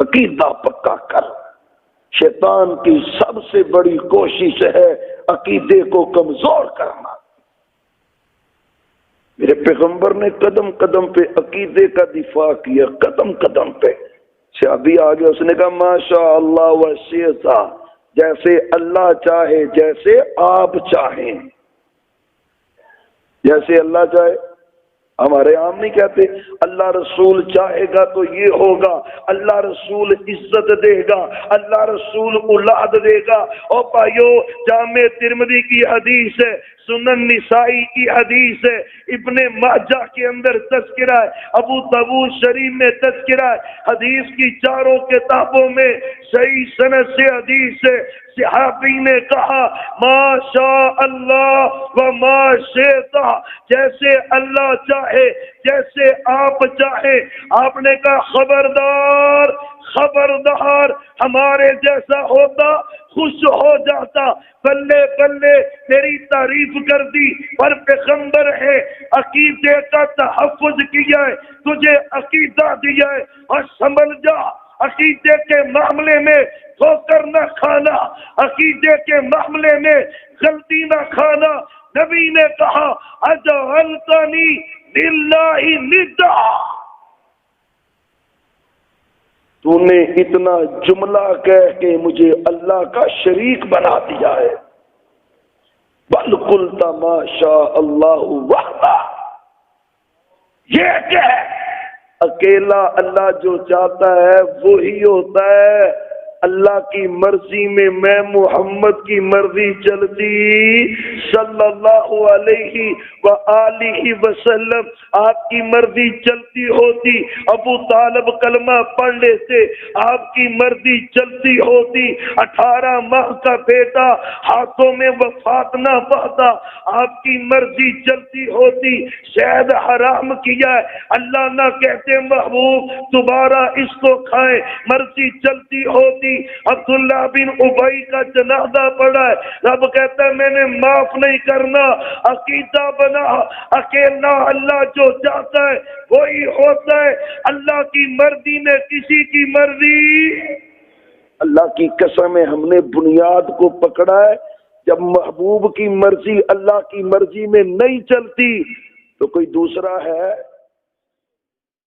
عقیدہ پکا کر۔ شیطان کی سب سے بڑی کوشش ہے عقیدے کو کمزور کرنا۔ میرے پیغمبر نے قدم قدم پہ عقیدے کا دفاع کیا، قدم قدم پہ۔ صحابی آگے اس نے کہا ماشاء اللہ وشیتا، جیسے اللہ چاہے، جیسے آپ چاہیں، جیسے اللہ چاہے۔ ہمارے عام نہیں کہتے اللہ رسول چاہے گا تو یہ ہوگا، اللہ رسول عزت دے گا، اللہ رسول اولاد دے گا۔ اور بھائیو، جامع ترمذی کی حدیث ہے، سنن نسائی کی حدیث ہے، ابن ماجہ کے اندر تذکرہ ہے، ابو داؤد شریف میں تذکرہ ہے، حدیث کی چاروں کتابوں میں صحیح سند سے حدیث ہے۔ صحابی نے کہا ما شاء اللہ و ما شئت، جیسے اللہ چاہے، جیسے آپ چاہے۔ آپ نے کہا خبردار خبردار، ہمارے جیسا ہوتا خوش ہو جاتا، بلے بلے تیری تعریف کر دی، پر پیغمبر ہے، عقیدے کا تحفظ کیا ہے، تجھے عقیدہ دیا ہے، اور سمجھ جا عقیدے کے معاملے میں ٹھوکر نہ کھانا، عقیدے کے معاملے میں غلطی نہ کھانا۔ نبی نے کہا اجعلتنی للہ ندا، تو نے اتنا جملہ کہہ کے مجھے اللہ کا شریک بنا دیا ہے۔ بل قلت ما شاء اللہ وحدہ، یہ کہہ اکیلا اللہ جو چاہتا ہے وہی ہوتا ہے۔ اللہ کی مرضی میں میں محمد کی مرضی چلتی صلی اللہ علیہ وآلہ وسلم، آپ کی مرضی چلتی ہوتی، ابو طالب کلمہ پڑھ لیتے، آپ کی مرضی چلتی ہوتی، 18 ماہ کا بیٹا ہاتھوں میں وفات نہ پاتا، آپ کی مرضی چلتی ہوتی۔ شہد حرام کیا ہے، اللہ نہ کہتے محبوب دوبارہ اس کو کھائیں، مرضی چلتی ہوتی۔ عبداللہ بن ابی کا جنازہ پڑا ہے، رب کہتا ہے میں نے معاف نہیں کرنا۔ عقیدہ بنا اکیلا اللہ جو چاہتا ہے وہی ہوتا ہے، اللہ کی مرضی میں کسی کی مرضی۔ اللہ کی قسم ہے ہم نے بنیاد کو پکڑا ہے، جب محبوب کی مرضی اللہ کی مرضی میں نہیں چلتی تو کوئی دوسرا ہے